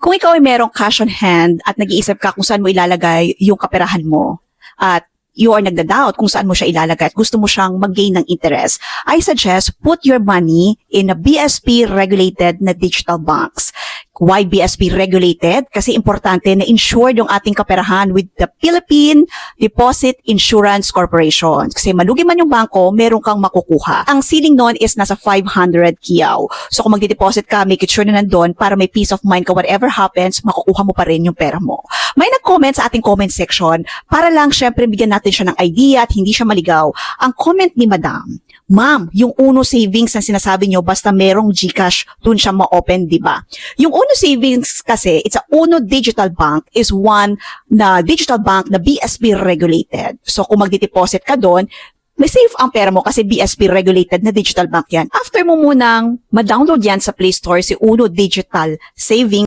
Kung ikaw ay merong cash on hand at nag-iisip ka kung saan mo ilalagay yung kaperahan mo at you are nagda-doubt kung saan mo siya ilalagay at gusto mo siyang mag-gain ng interest, I suggest put your money in a BSP-regulated na digital banks. Why BSP regulated? Kasi importante na insured yung ating kaperahan with the Philippine Deposit Insurance Corporation. Kasi malugi man yung bangko, meron kang makukuha. Ang ceiling nun is nasa 500 kiyaw. So kung magde-deposit ka, make it sure na nandun para may peace of mind ka, whatever happens, makukuha mo pa rin yung pera mo. May nag-comment sa ating comment section para lang syempre bigyan natin siya ng idea at hindi siya maligaw. Ang comment ni Madam, Ma'am, yung Uno Savings na sinasabi nyo, basta merong GCash, dun siya ma-open, di ba? Yung Uno Savings kasi, it's a Uno Digital Bank, is one na digital bank na BSP regulated. So kung magdi-deposit ka doon, may safe ang pera mo kasi BSP regulated na digital bank yan. After mo munang ma-download yan sa Play Store, si Uno Digital Savings,